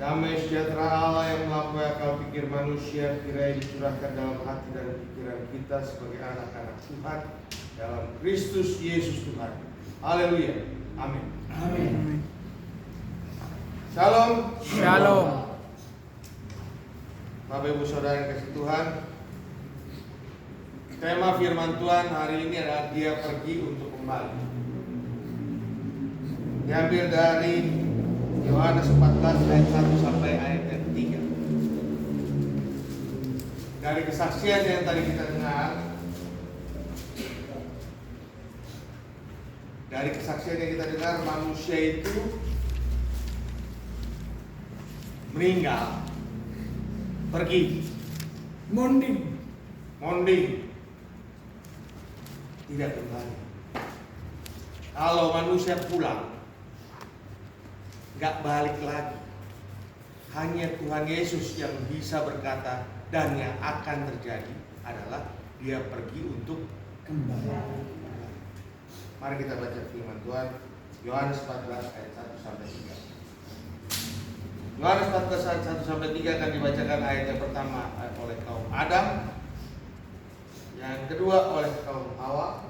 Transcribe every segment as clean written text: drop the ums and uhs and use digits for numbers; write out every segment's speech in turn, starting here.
Damai sejahtera Allah yang melampaui akal pikir manusia kiranya dicurahkan dalam hati dan pikiran kita sebagai anak-anak Tuhan dalam Kristus Yesus Tuhan. Haleluya. Amin. Amin. Shalom. Shalom. Bapak Ibu Saudara yang kasih Tuhan, tema firman Tuhan hari ini adalah Dia pergi untuk kembali. Diambil dari Yohanes 14 ayat 1 sampai ayat yang 3. Dari kesaksian yang tadi kita dengar, manusia itu meninggal, pergi, monding, tidak kembali. Kalau manusia pulang, gak balik lagi. Hanya Tuhan Yesus yang bisa berkata, dan yang akan terjadi adalah Dia pergi untuk kembali. Mari kita baca firman Tuhan, Yohanes 14 ayat 1 sampai 3. Yohanes 14 ayat 1 sampai 3 akan dibacakan. Ayat yang pertama oleh kaum Adam, yang kedua oleh kaum Hawa,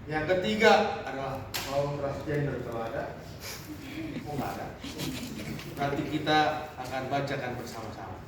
yang ketiga adalah kaum transgender kalau ada. Oh, nggak ada. Nanti kita akan bacakan bersama-sama.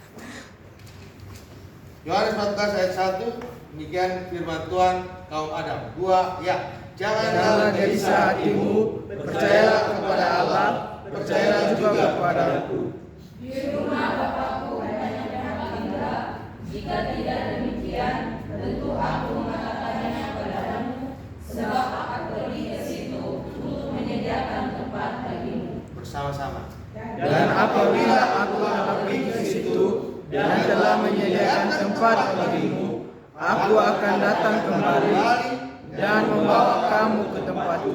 Yohanes 14 ayat 1, demikian firman Tuhan kaum Adam. 2, ya. Janganlah gelisah hatimu, percayalah kepada Allah, percayalah juga kepadaku. Di rumah Bapakku banyak tempat tinggal. Jika tidak demikian, tentu aku mengatakannya kepadamu, sebab akan pergi ke situ untuk menyediakan tempat bagimu. Bersama-sama. Dan apabila aku telah pergi ke situ dan telah menyediakan tempat bagimu, aku akan datang kembali dan membawa kamu ke tempatku,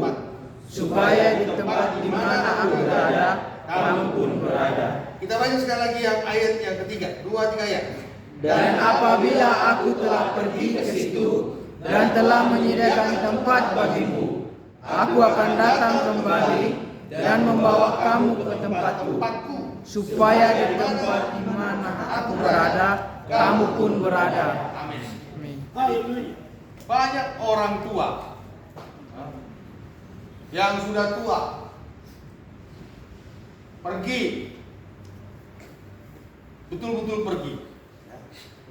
supaya di tempat di mana aku berada, kamu pun berada. Kita baca sekali lagi yang ayat yang ketiga, 2, 3 ya. Dan apabila aku telah pergi ke situ dan telah menyediakan tempat bagimu, aku akan datang kembali dan membawa kamu ke tempatku, supaya di tempat di mana aku berada, kamu pun berada. Amin. Amin. Banyak orang tua yang sudah tua pergi, betul-betul pergi.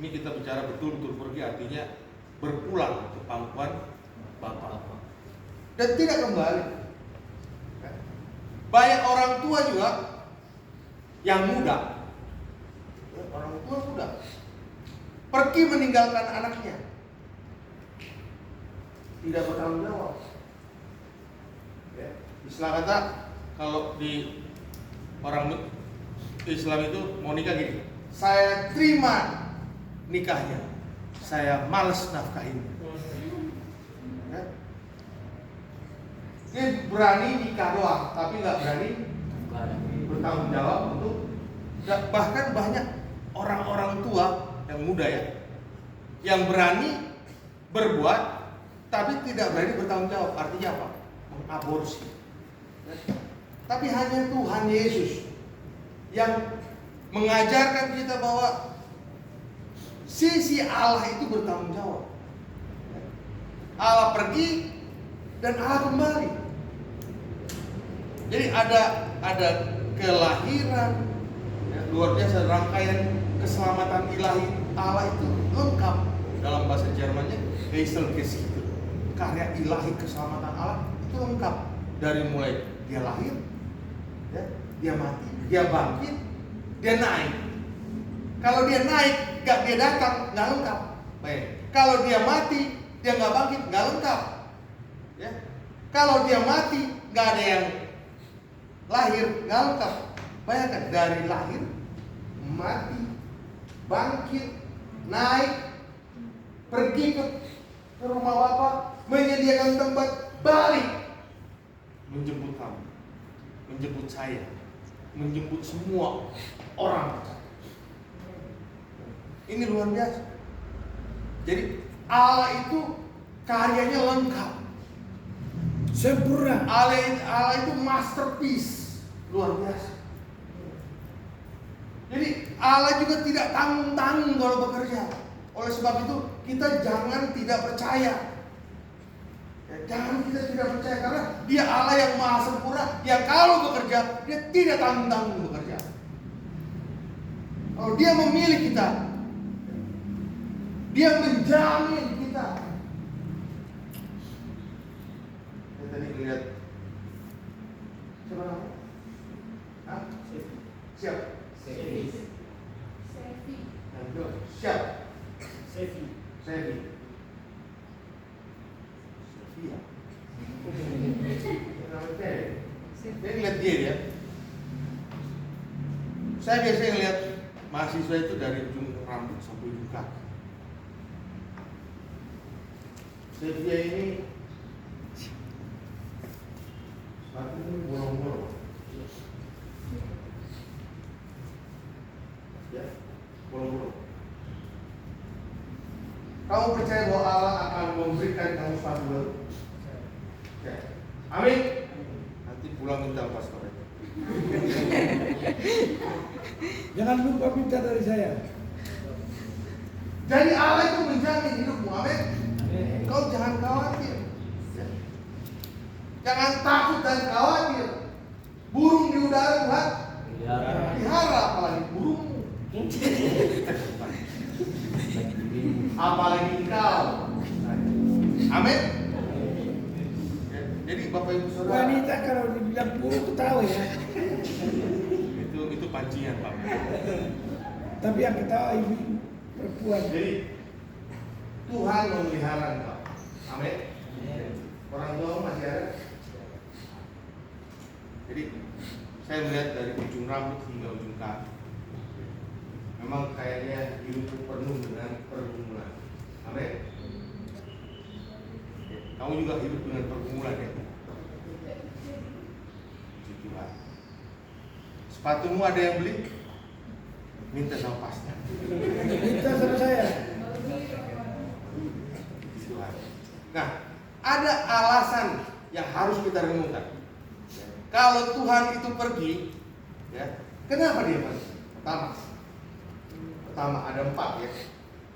Ini kita bicara betul-betul pergi, artinya berpulang ke pangkuan Bapa dan tidak kembali. Banyak orang tua juga yang muda, orang tua muda pergi meninggalkan anaknya, tidak bertanggung jawab. Istilah kata kalau di orang Islam itu mau nikah gini, saya terima nikahnya, saya males nafkahinnya. Dia berani nikah doang, tapi nggak berani bertanggung jawab untuk. Bahkan banyak orang-orang tua yang muda ya, yang berani berbuat tapi tidak berani bertanggung jawab. Artinya apa? Mengaborsi. Tapi hanya Tuhan Yesus yang mengajarkan kita bahwa sisi Allah itu bertanggung jawab. Allah pergi dan Allah kembali. Jadi ada kelahiran, ya, luar biasa, rangkaian keselamatan ilahi Allah itu lengkap. Dalam bahasa Jermannya Heiselgeschichte, karya ilahi keselamatan Allah itu lengkap. Dari mulai dia lahir, ya, dia mati, dia bangkit, dia naik. Kalau dia naik, gak dia datang, nggak lengkap. Baik. Kalau dia mati, dia nggak bangkit, nggak lengkap. Ya. Kalau dia mati, nggak ada yang lahir, nggak lengkap. Bayangkan dari lahir, mati, bangkit, naik, pergi ke rumah Bapa, menyediakan tempat, balik, menjemput kamu, menjemput saya, menjemput semua orang. Ini luar biasa. Jadi Allah itu karyanya lengkap, sempurna. Allah itu masterpiece, luar biasa. Allah juga tidak tanggung-tanggung kalau bekerja. Oleh sebab itu kita jangan tidak percaya. Ya, jangan kita tidak percaya karena Dia Allah yang maha sempurna, yang kalau bekerja Dia tidak tanggung-tanggung bekerja. Kalau Dia memilih kita, Dia menjamin kita. Saya tadi melihat siapa nama? Hah? Siap. Siap. Sevi. Iya. Saya lihat dia ya. Saya biasanya lihat mahasiswa itu dari ujung rambut sampai ujung kaki. Sevia ini sepatunya bolong-bolong. Ya, bolong-bolong. Kamu percaya bahwa Allah akan memberikan kamu sepatu baru? Ya. Amin. Nanti pulang minta pastor. Jangan lupa minta dari saya. Jadi Allah itu menjamin hidupmu. Amin. Kau jangan khawatir. Ya. Jangan takut dan khawatir. Burung di udara Tuhan pelihara, apalagi burungmu. Apalagi engkau. Amin. Ya, jadi Bapak Ibu Saudara, Wanita kalau dibilang buruk ketawa ya. itu pancingan Pak. Tapi yang ketawa ibu perempuan. Jadi Tuhan memelihara engkau. Amin. Orang tua masih ada. Jadi saya melihat dari ujung rambut hingga ujung kaki. Memang kayaknya hidupku penuh dengan pergumulan. Amin. Kamu juga hidup dengan pergumulan ya. Tuhan. Sepatumu ada yang beli? Minta sama pastor. Minta sama saya. Tuhan. Nah, ada alasan yang harus kita renungkan. Kalau Tuhan itu pergi, ya, kenapa dia pergi? Pertama ada 4 ya.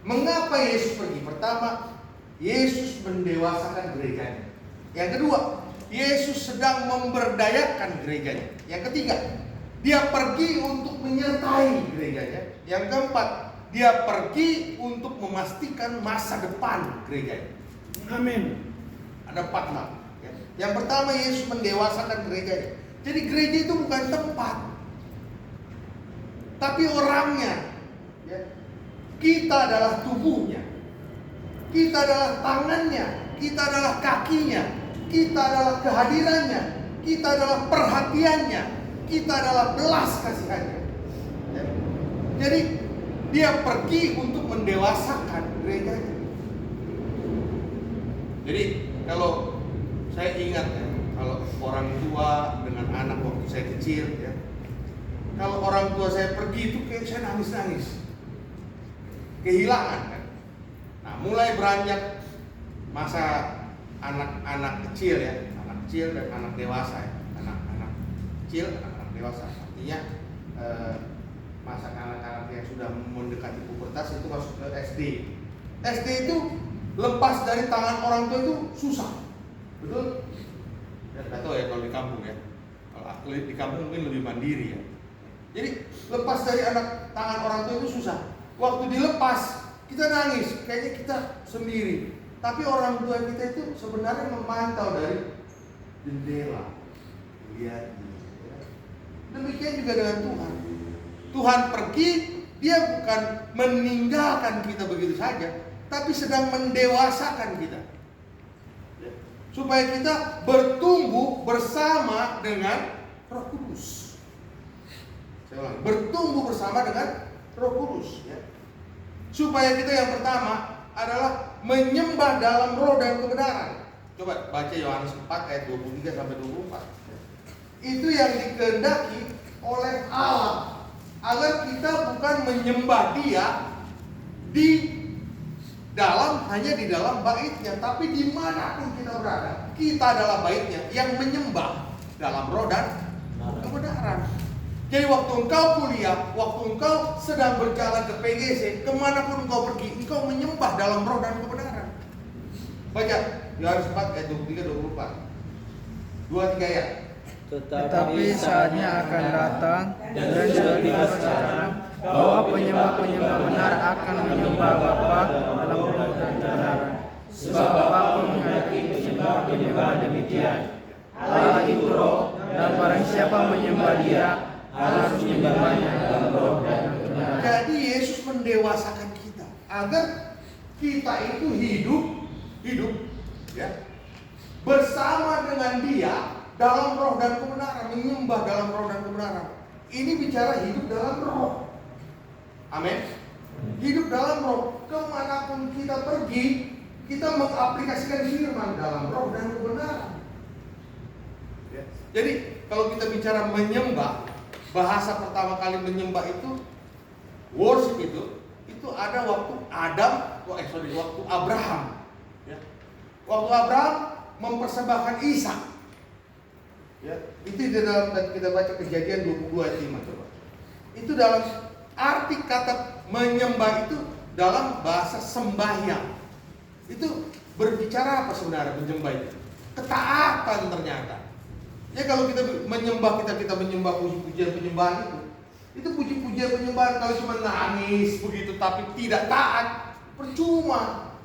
Mengapa Yesus pergi? Pertama, Yesus mendewasakan gerejanya. Yang kedua, Yesus sedang memberdayakan gerejanya. Yang ketiga, Dia pergi untuk menyertai gerejanya. Yang keempat, Dia pergi untuk memastikan masa depan gerejanya. Amin. Ada 4 hal. Ya. Yang pertama, Yesus mendewasakan gerejanya. Jadi gereja itu bukan tempat, tapi orangnya. Ya. Kita adalah tubuhnya, kita adalah tangannya, kita adalah kakinya, kita adalah kehadirannya, kita adalah perhatiannya, kita adalah belas kasihannya. Ya. Jadi Dia pergi untuk mendewasakan gerejanya. Jadi kalau saya ingat ya, kalau orang tua dengan anak waktu saya kecil ya, kalau orang tua saya pergi itu kayak saya nangis-nangis, kehilangan kan. Nah, mulai beranjak masa anak-anak kecil ya, anak kecil dan anak dewasa ya, anak-anak kecil, anak-anak dewasa. Artinya masa anak-anak yang sudah mendekati pubertas itu masuk ke SD. SD itu lepas dari tangan orang tua itu susah, betul? Ya, nggak tahu ya kalau di kampung ya. Kalau di kampung mungkin lebih mandiri ya. Jadi lepas dari tangan orang tua itu susah. Waktu dilepas kita nangis, kayaknya kita sendiri. Tapi orang tua kita itu sebenarnya memantau dari jendela, lihat. Ya. Demikian juga dengan Tuhan. Tuhan pergi, Dia bukan meninggalkan kita begitu saja, tapi sedang mendewasakan kita. Ya. Supaya kita bertumbuh bersama dengan Roh Kudus. Saya ulang, bertumbuh bersama dengan Roh Kudus ya. Supaya kita yang pertama adalah menyembah dalam roh dan kebenaran. Coba baca Yohanes 4 ayat 23 sampai 24. Itu yang dikehendaki oleh Allah, agar kita bukan menyembah Dia hanya di dalam baitnya, tapi dimanapun kita berada, kita adalah baitnya yang menyembah dalam roh dan kebenaran. Jadi waktu engkau kuliah, waktu engkau sedang berjalan ke PGC, kemanapun engkau pergi, engkau menyembah dalam roh dan kebenaran. Baca Yohanes 4 ayat 23-24. 2-3 ya. Tetapi saatnya akan datang dan sudah tiba sekarang bahwa penyembah-penyembah benar akan menyembah Bapa dalam roh dan kebenaran. Sebab Bapa menghendaki penyembah-penyembah demikian. Allah itu roh, dan barang siapa menyembah Dia harus menyembahnya dalam roh dan kebenaran. Jadi Yesus mendewasakan kita agar kita itu hidup ya, bersama dengan Dia dalam roh dan kebenaran, menyembah dalam roh dan kebenaran. Ini bicara hidup dalam roh. Amin. Hidup dalam roh, kemanapun kita pergi, kita mengaplikasikan firman dalam roh dan kebenaran. Ya. Jadi kalau kita bicara menyembah, bahasa pertama kali menyembah itu, worship itu ada waktu waktu Abraham. Ya. Waktu Abraham mempersembahkan Ishak. Ya, itu di dalam, kita baca Kejadian 22 ayat 5 coba. Itu dalam arti kata menyembah itu dalam bahasa sembahyang. Itu berbicara apa sebenarnya menyembah itu? Ketaatan ternyata. Ya kalau kita menyembah, kita menyembah puji-pujian penyembahan itu puji-pujian penyembahan kalau cuma nangis begitu tapi tidak taat, percuma.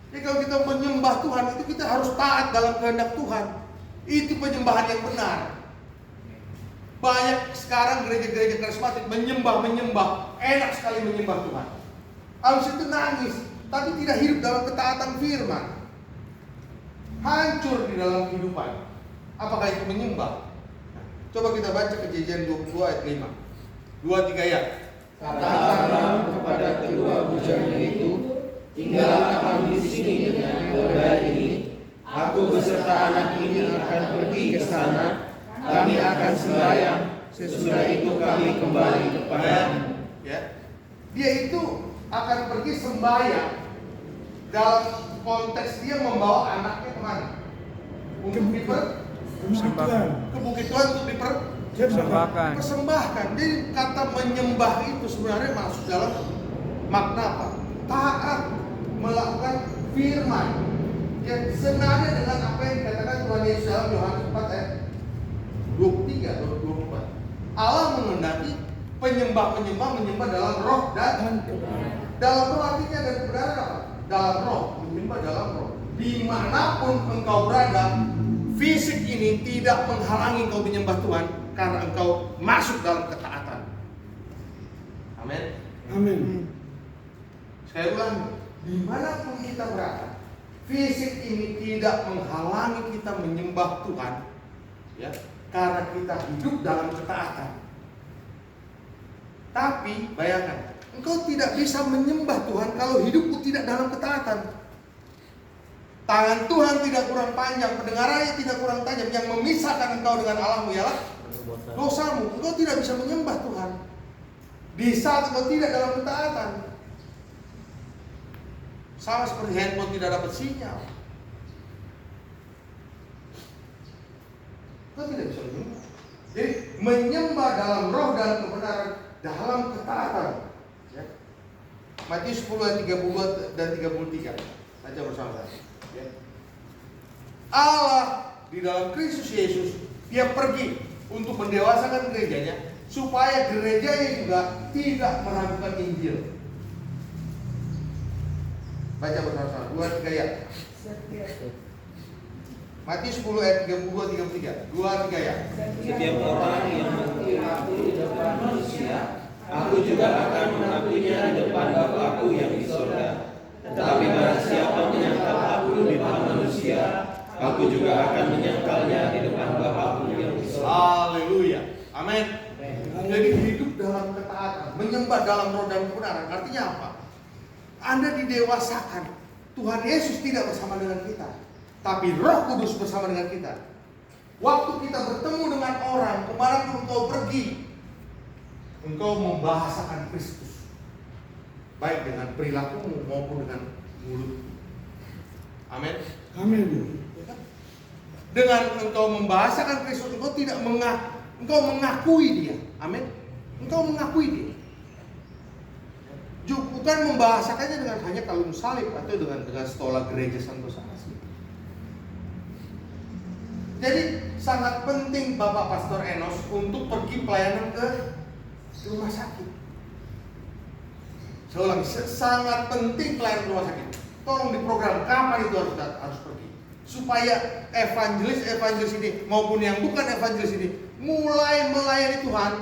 Ya kalau kita menyembah Tuhan itu kita harus taat dalam kehendak Tuhan. Itu penyembahan yang benar. Banyak sekarang gereja-gereja karismatik menyembah, enak sekali menyembah Tuhan. Habis itu nangis, tapi tidak hidup dalam ketaatan firman. Hancur di dalam kehidupan. Apakah itu menyembah? Coba kita baca Kejadian 22 ayat 5. 2-3 ya. Kata Abraham kepada kedua bujangnya itu, tinggallah kamu di sini dengan keledai ini. Aku beserta anak ini akan pergi ke sana. Kami akan sembahyang. Sesudah itu kami kembali kepadamu. Ya. Dia itu akan pergi sembahyang. Dalam konteks dia membawa anaknya kemana? Untuk Persembahkan. ke bukit Tuhan untuk persembahkan. Jadi kata menyembah itu sebenarnya masuk dalam makna apa? Taat, melakukan firman. Ya, senada dengan apa yang dikatakan Tuhan Yesus dalam Yohanes 4 ayat 23 atau 24. Allah menghendaki penyembah-penyembah menyembah dalam roh dan dalam roh artinya dan kebenaran apa? Dalam roh, menyembah dalam roh. Dimanapun engkau berada, fisik ini tidak menghalangi engkau menyembah Tuhan karena engkau masuk dalam ketaatan. Amin. Amin. Sekali ulangi, dimanapun kita berada, fisik ini tidak menghalangi kita menyembah Tuhan, ya, karena kita hidup dalam ketaatan. Tapi bayangkan, engkau tidak bisa menyembah Tuhan kalau hidupmu tidak dalam ketaatan. Tangan Tuhan tidak kurang panjang, pendengarannya tidak kurang tajam. Yang memisahkan engkau dengan Allahmu ialah dosamu. Engkau tidak bisa menyembah Tuhan di saat engkau tidak dalam ketaatan. Sama seperti handphone tidak dapat sinyal, engkau tidak bisa menyembah. Jadi menyembah dalam roh dan kebenaran, dalam ketaatan. Ya. Matius 10 ayat 32 dan 33. Baca bersama saya. Ya. Allah di dalam Kristus Yesus, Dia pergi untuk mendewasakan gerejanya supaya gerejanya juga tidak meragukan Injil. Baca bersama-sama 2-3 ya. Matius 10 ayat 32-33. 2-3 ya. Setiap orang yang mengakui aku di depan manusia, aku juga akan mengakuinya di depan Bapa-Ku yang di surga. Tetapi barang siapa menyangkal aku di depan manusia, aku juga akan menyangkalnya di depan Bapa-Ku yang di surga. Haleluya. Amin. Jadi hidup dalam ketaatan, menyembah dalam roh dan kebenaran. Artinya apa? Anda didewasakan. Tuhan Yesus tidak bersama dengan kita, tapi Roh Kudus bersama dengan kita. Waktu kita bertemu dengan orang, kemanapun engkau pergi, engkau membahasakan Kristus, baik dengan perilakumu maupun dengan mulut. Amin. Amin. Dengan engkau membahasakan Kristus, engkau tidak Engkau mengakui dia. Amin. Engkau mengakui dia. Bukan membahasakannya dengan hanya kalung salib atau dengan stola gereja Santo Sasi. Jadi sangat penting Bapak Pastor Enos untuk pergi pelayanan ke rumah sakit. Saya ulangi, sangat penting pelayanan rumah sakit. Tolong diprogram kapan itu harus pergi, supaya evangelis ini maupun yang bukan evangelis ini mulai melayani Tuhan,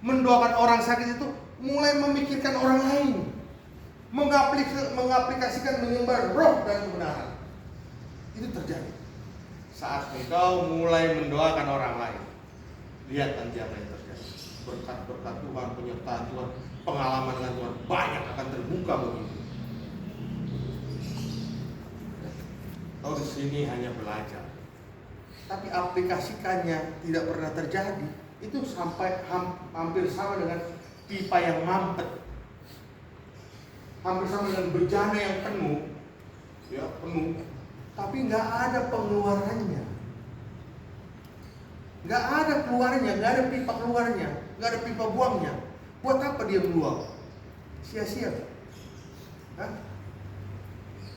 mendoakan orang sakit itu, mulai memikirkan orang lain, mengaplikasikan menyebar roh dan kebenaran. Itu terjadi saat engkau mulai mendoakan orang lain. Lihat nanti apa yang terjadi. Berkat-berkat Tuhan, penyertaan Tuhan, pengalaman dengan Tuhan banyak akan terbuka begitu. Kau di sini hanya belajar, tapi aplikasikannya tidak pernah terjadi. Itu sampai hampir sama dengan pipa yang mampet, hampir sama dengan bejana yang penuh, ya penuh, tapi nggak ada pengeluarannya, nggak ada keluarnya, nggak ada pipa keluarnya, nggak ada pipa buangnya. Buat apa dia meluap? Sia-sia.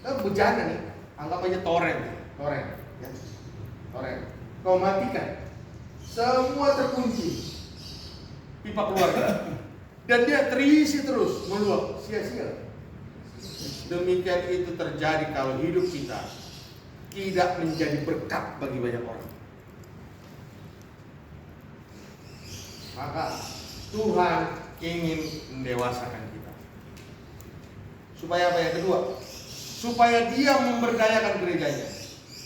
Bejana nih, anggap aja toren, ya. Toren. Kau matikan, semua terkunci, pipa keluarga, dan dia terisi terus meluap, sia-sia. Demikian itu terjadi kalau hidup kita tidak menjadi berkat bagi banyak orang. Maka Tuhan ingin mendewasakan kita. Supaya apa yang kedua? Supaya dia memberdayakan gerejanya.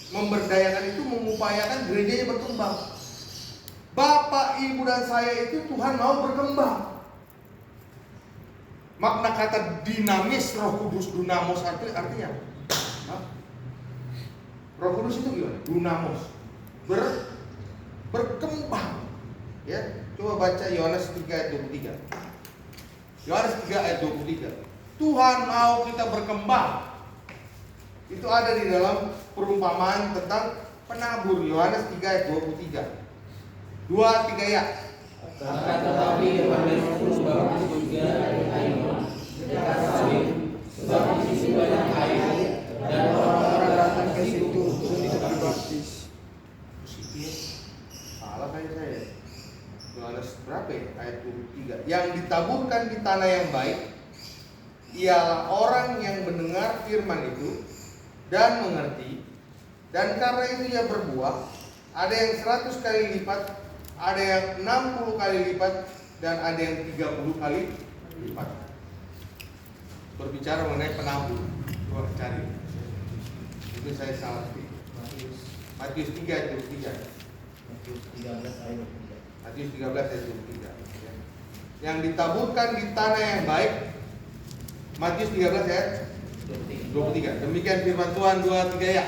Memberdayakan itu mengupayakan gerejanya berkembang. Bapak, ibu dan saya itu Tuhan mau berkembang. Makna kata dinamis, Roh Kudus, dunamos artinya Roh Kudus itu gimana? Dunamos, berkembang. Ya, coba baca Yohanes 3 ayat 23. Yohanes 3 ayat 23. Tuhan mau kita berkembang. Itu ada di dalam perumpamaan tentang penabur, Yohanes 3 ayat 23. 2-3 ya. Akan tetapi kepada Roh bagus juga dari air dekat sawit, sebab di situ banyak air dan orang-orang datang ke situ untuk dibaptis. Salah kayak saya. Yohanes berapa ya? Ayat 23. Yang ditaburkan di tanah yang baik ialah orang yang mendengar firman itu dan mengerti, dan karena itu ia berbuah. Ada yang 100 kali lipat, ada yang 60 kali lipat, dan ada yang 30 kali lipat. Berbicara mengenai penabur, coba cari. Itu saya salah ketik. Matius 3 ayat 23. Matius 13 ayat 23. Matius 13 ayat 23. Yang ditaburkan di tanah yang baik, Matius 13 ayat 23. Demikian firman Tuhan. 2-3 ya.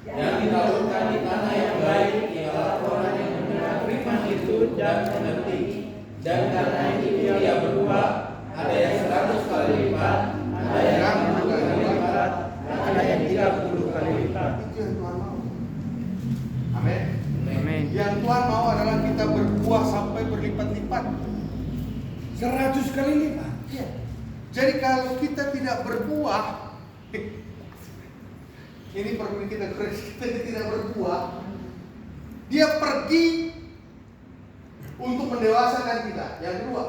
Yang ditaburkan di tanah yang baik ialah orang yang mendengar firman itu dan mengerti, dan karena itu ia berbuah. Ada yang 100 kali lipat, ada yang 60 kali lipat, ada yang 30 kali lipat. Itu yang Tuhan mau. Amin. Amin. Yang Tuhan mau adalah kita berbuah sampai berlipat-lipat, 100 kali lipat. Iya. Jadi kalau kita tidak berbuah, ini perlu kita koreksi, kita tidak berbuah, dia pergi untuk mendewasakan kita. Yang kedua,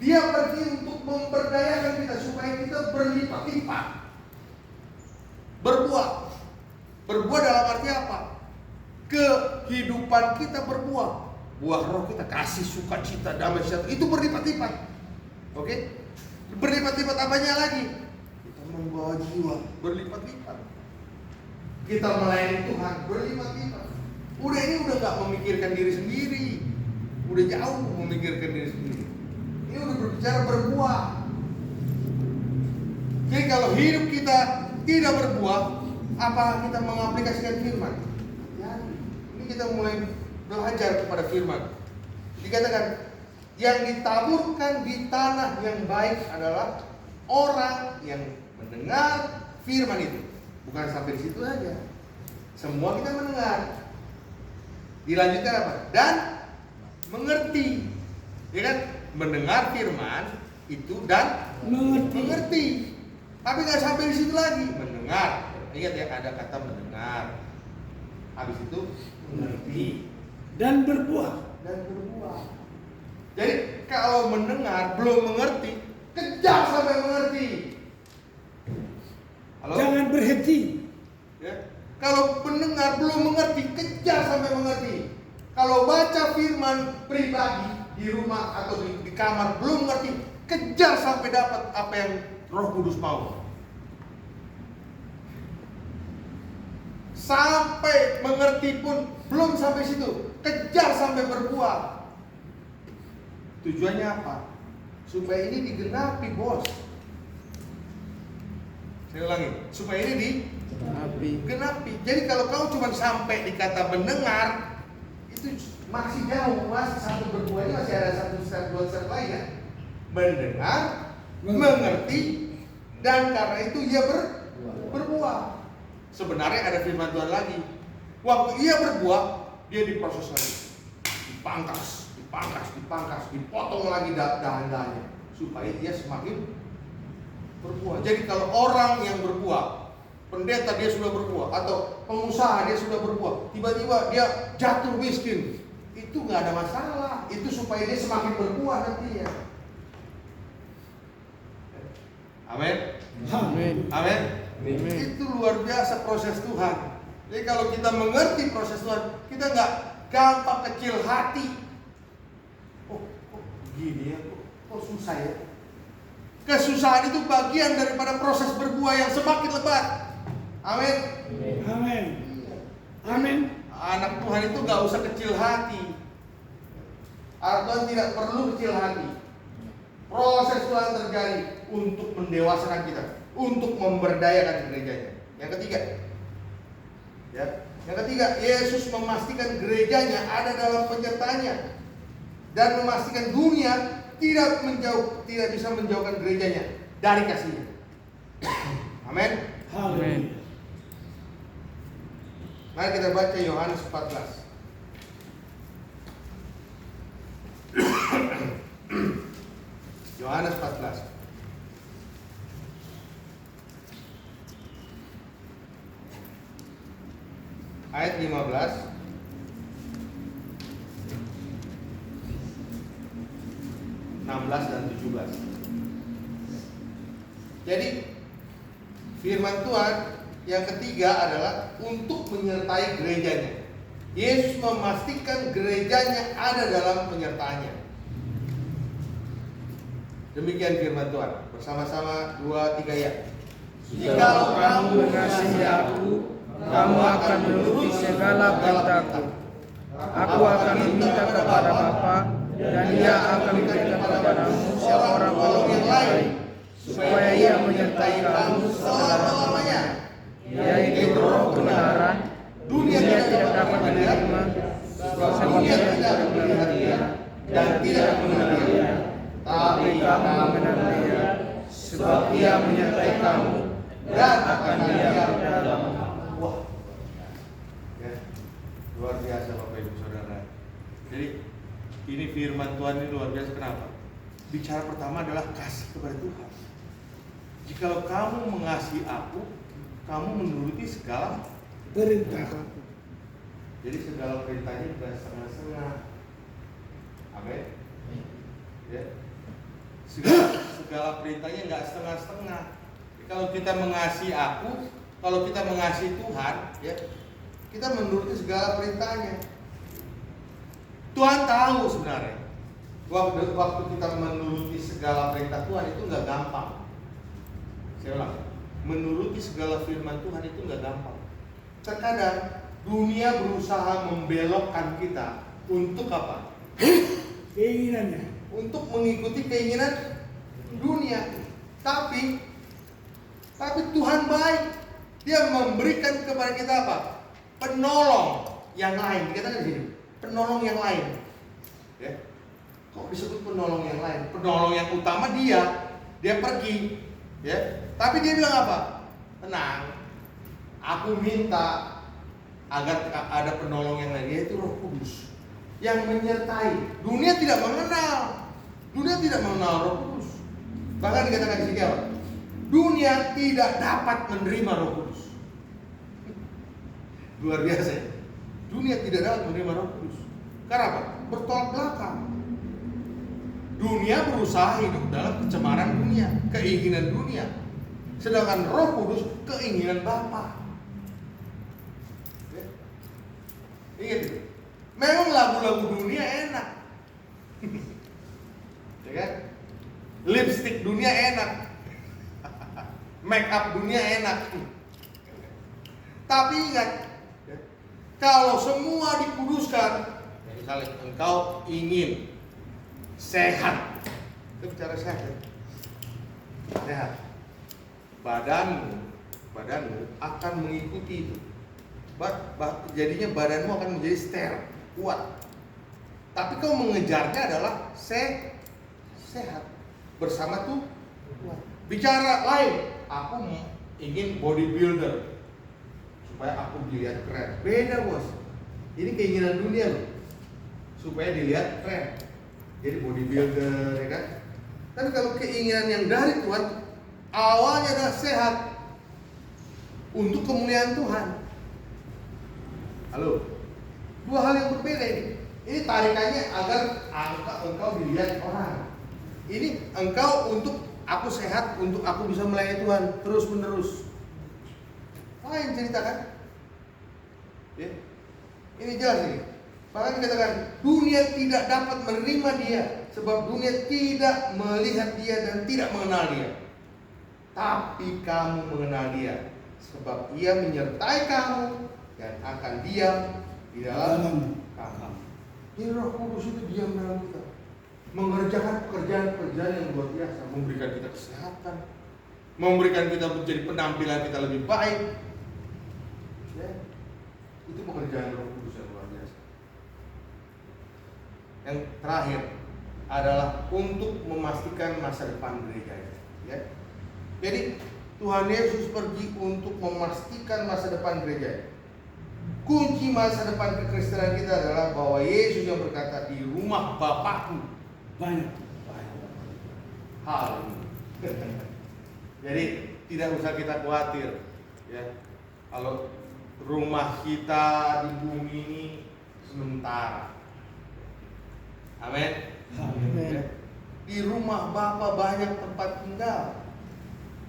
dia pergi untuk memberdayakan kita supaya kita berlipat-lipat. Berbuah. Berbuah dalam arti apa? Kehidupan kita berbuah. Buah roh kita, kasih, sukacita, damai sejahtera, itu berlipat-lipat. Oke? Berlipat-lipat apanya lagi? Kita membawa jiwa, berlipat-lipat. Kita melayani Tuhan, berlipat-lipat. Udah gak memikirkan diri sendiri, udah jauh memikirkan diri sendiri. Ini udah berbicara berbuah. Jadi kalau hidup kita tidak berbuah, apa kita mengaplikasikan firman? Ya, ini kita mulai belajar kepada firman. Dikatakan yang ditaburkan di tanah yang baik adalah orang yang mendengar firman itu. Bukan sampai di situ aja. Semua kita mendengar. Dilanjutkan apa? Dan mengerti. Ya kan? Mendengar firman itu dan mengerti. Tapi nggak sampai di situ lagi. Mendengar. Ingat ya, ada kata mendengar. Habis itu mengerti dan berbuah. Jadi kalau mendengar belum mengerti, kejar sampai mengerti. Halo? Jangan berhenti. Ya. Kalau mendengar belum mengerti, kejar sampai mengerti. Kalau baca firman pribadi di rumah atau di kamar belum mengerti, kejar sampai dapat apa yang Roh Kudus mau. Sampai mengerti pun belum sampai situ, kejar sampai berbuah. Tujuannya apa? Supaya ini digenapi, bos. Saya ulangi, supaya ini digenapi. Jadi kalau kau cuma sampai di kata mendengar, itu masih jauh, masih satu berbuah, ini masih ada satu step, dua step lain ya. Mendengar, mengerti, dan karena itu ia berbuah. Sebenarnya ada firman Tuhan lagi. Waktu ia berbuah, dia diproses lagi, dipangkas, dipotong lagi dahan-dahannya supaya dia semakin berbuah. Jadi kalau orang yang berbuah, pendeta dia sudah berbuah, atau pengusaha dia sudah berbuah, tiba-tiba dia jatuh miskin, itu nggak ada masalah. Itu supaya dia semakin berbuah nantinya. Amin. Amin. Itu luar biasa proses Tuhan. Jadi kalau kita mengerti proses Tuhan, kita nggak gampang kecil hati. Oh gini ya, kok susah ya. Kesusahan itu bagian daripada proses berbuah yang semakin lebat. Amin. Anak Tuhan itu nggak usah kecil hati. Anak Tuhan tidak perlu kecil hati. Proses Tuhan terjadi untuk mendewasakan kita, untuk memberdayakan gerejanya. Yang ketiga, Yesus memastikan gerejanya ada dalam penyertaannya dan memastikan dunia tidak bisa menjauhkan gerejanya dari kasihnya. Amin. Mari kita baca Yohanes 14. Yohanes 14. Ayat 15. 16 dan 17. Jadi firman Tuhan yang ketiga adalah untuk menyertai gerejanya. Yesus memastikan gerejanya ada dalam penyertaannya. Demikian firman Tuhan. Bersama-sama 2-3 ya. Jikalau kamu mengasihi aku, kamu akan menuruti segala perintahku. Aku akan meminta kepada Bapa, dan Ia akan memberikan kepadamu seorang penolong yang lain, supaya Ia menyertai kamu selama-lamanya, yaitu Roh kebenaran. Dunia tidak dapat menerima, sebab Ia tidak melihat Dia dan tidak mengenal Dia. Tapi kamu mengenal Dia, sebab Ia menyertai kamu dan akan diam dalam. Wah, ya, luar biasa Bapak Ibu Saudara. Jadi ini firman Tuhan ini luar biasa. Kenapa? Bicara pertama adalah kasih kepada Tuhan. Jikalau kamu mengasihi aku, kamu menuruti segala perintah. Jadi segala perintahnya bukan setengah-setengah. Amin. Ya. Segala perintahnya nggak setengah-setengah. Kalau kita mengasihi aku, kalau kita mengasihi Tuhan, ya, kita menuruti segala perintahnya. Tuhan tahu sebenarnya waktu kita menuruti segala perintah Tuhan itu nggak gampang. Saya ulang, menuruti segala firman Tuhan itu nggak gampang. Terkadang dunia berusaha membelokkan kita untuk apa? Keinginannya. Untuk mengikuti keinginan dunia. Tapi Tuhan baik. Dia memberikan kepada kita apa? Penolong yang lain. Dikatakan di sini, penolong yang lain. Ya. Kok disebut penolong yang lain? Penolong yang utama dia pergi, ya. Tapi dia bilang apa? Tenang. Aku minta agar ada penolong yang lain, yaitu Roh Kudus. yang menyertai. Dunia tidak mengenal Roh Kudus. Bahkan dikatakan di sini apa? Dunia tidak dapat menerima Roh Kudus. Luar biasa ya? Dunia tidak dapat menerima Roh Kudus. Karena apa? Bertolak belakang. Dunia berusaha hidup dalam kecemaran dunia, keinginan dunia. Sedangkan Roh Kudus keinginan Bapa. Ingat itu. Memang lagu-lagu dunia enak. Ya kan? Lipstick dunia enak. Make up dunia enak. Tapi ingat, kalau semua dikuduskan, misalnya engkau ingin sehat, kita bicara sehat, sehat, badanmu akan mengikuti itu. Jadinya badanmu akan menjadi steril, kuat. Tapi kau mengejarnya adalah sehat bersama tuh kuat. Bicara lain, aku ingin bodybuilder supaya aku dilihat keren. Beda bos. Ini keinginan dunia loh, supaya dilihat keren. Jadi bodybuilder, ya kan? Tapi kalau keinginan yang dari Tuhan, awalnya adalah sehat untuk kemuliaan Tuhan. Halo, dua hal yang berbeda ini. Ini tarikannya agar engkau dilihat orang. Ini engkau untuk aku sehat, untuk aku bisa melayani Tuhan terus menerus. Lain cerita kan? Ya. Ini jelas ini. Bahkan dikatakan dunia tidak dapat menerima dia, sebab dunia tidak melihat dia dan tidak mengenal dia. Tapi kamu mengenal dia, sebab ia menyertai kamu dan akan diam di dalam kamu. Jadi Roh Kudus itu diam dalam kita, mengerjakan pekerjaan-pekerjaan yang luar biasa, memberikan kita kesehatan, memberikan kita menjadi penampilan kita lebih baik. Ya, itu pekerjaan Roh Kudus yang luar biasa. Yang terakhir adalah untuk memastikan masa depan gereja. Ya. Jadi Tuhan Yesus pergi untuk memastikan masa depan gereja. Kunci masa depan kekristenan kita adalah bahwa Yesus yang berkata, di rumah Bapakku banyak hal. Jadi tidak usah kita khawatir, ya. Kalau rumah kita di bumi ini sementara. Amin. Ya. Di rumah Bapa banyak tempat tinggal.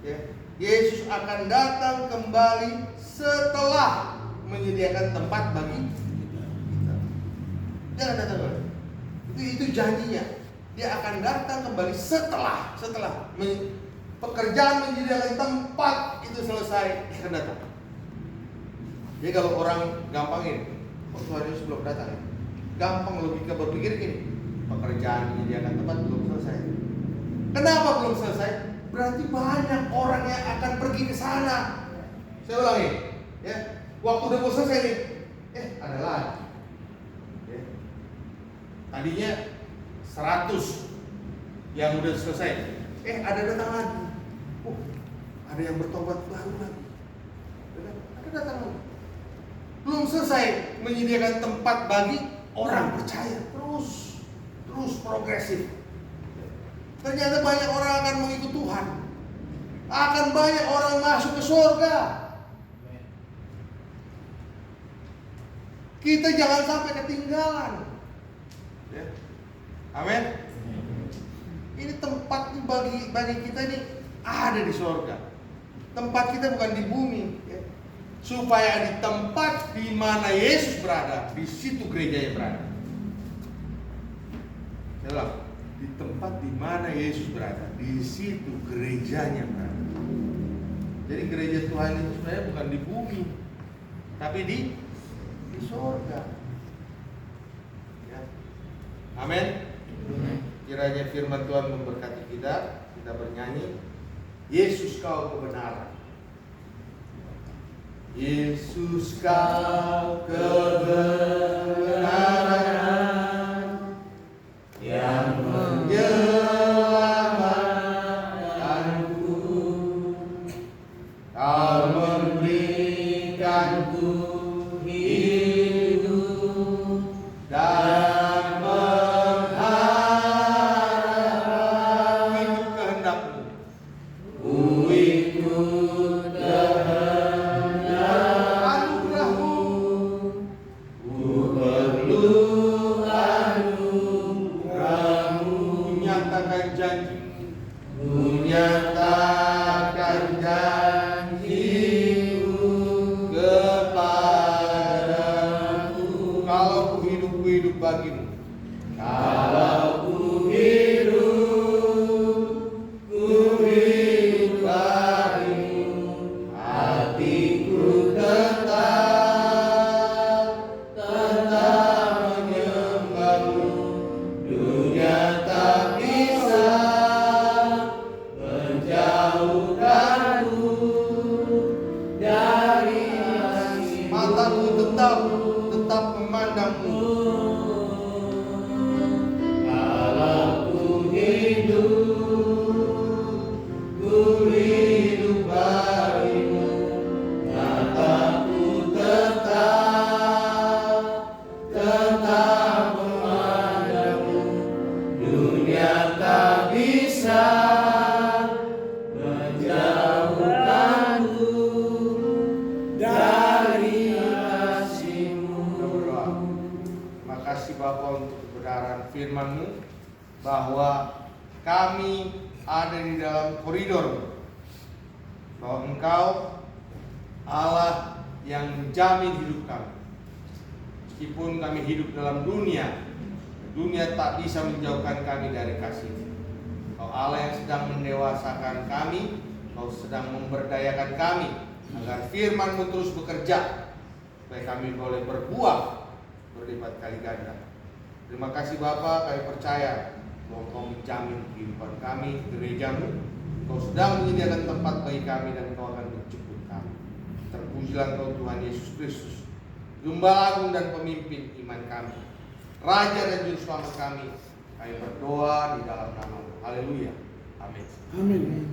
Ya. Yesus akan datang kembali setelah menyediakan tempat bagi kita. Jangan datang kembali. Itu janjinya. Dia akan datang kembali setelah pekerjaan menyediakan tempat itu selesai, dia akan datang. Jadi kalau orang gampang ini, Tuhan Yesus belum datang. Gampang logika berpikir gini, pekerjaan menyediakan tempat belum selesai. Kenapa belum selesai? Berarti banyak orang yang akan pergi ke sana. Saya ulangi, ya. Waktu udah mau selesai nih, ada lagi. Ya. Tadinya 100 yang udah selesai, ada datang lagi. Ada yang bertobat baru lagi. Ada datang lagi. Belum selesai menyediakan tempat bagi orang percaya. Terus progresif. Ternyata banyak orang akan mengikut Tuhan. Akan banyak orang masuk ke surga. Kita jangan sampai ketinggalan. Ya. Amin. Ini tempat bagi kita ini ada di surga. Tempat kita bukan di bumi. Ya. Supaya di tempat di mana Yesus berada, di situ gerejanya berada. Jelas. Di tempat di mana Yesus berada, di situ gerejanya berada. Jadi gereja Tuhan itu sebenarnya bukan di bumi, tapi di surga. Ya. Amin. Kiranya firman Tuhan memberkati kita. Kita bernyanyi, Yesus kau kebenaran. Yesus kau kebenaran yang menyelamatkanku, kau memberikanku hidup dan janji-janji-Mu. Ku nyatakan janji-Mu kepadamu. Kalau ku hidup bagimu. Kalau ku hidup bagimu, hatiku tetap menyembah-Mu. Dunia tak bisa menjauhkanku dari kasih-Mu. Mataku tetap memandang-Mu. Kalau ku hidup bagimu, mataku tetap memandang-Mu. Dunia tak bisa menjauhkanku dari kasih-Mu. Kita berdoa. Terima kasih Bapa untuk kebenaran firman-Mu, bahwa kami ada di dalam koridor, bahwa Engkau Allah yang menjamin hidup kami. Meskipun kami hidup dalam dunia tak bisa menjauhkan kami dari kasih. Kau Allah yang sedang mendewasakan kami, Kau sedang memberdayakan kami agar firman-Mu terus bekerja, supaya kami boleh berbuah berlipat kali ganda. Terima kasih Bapa, kami percaya bahwa Kau menjamin kehidupan kami, gereja-Mu. Kau sedang menyediakan tempat bagi kami dan Kau akan menjemput kami. Terpujilah Kau Tuhan Yesus Kristus, Gembala Agung dan pemimpin iman kami, Raja dan Juru Selamat kami. Kami berdoa di dalam nama-Mu. Haleluya. Amin. Amin.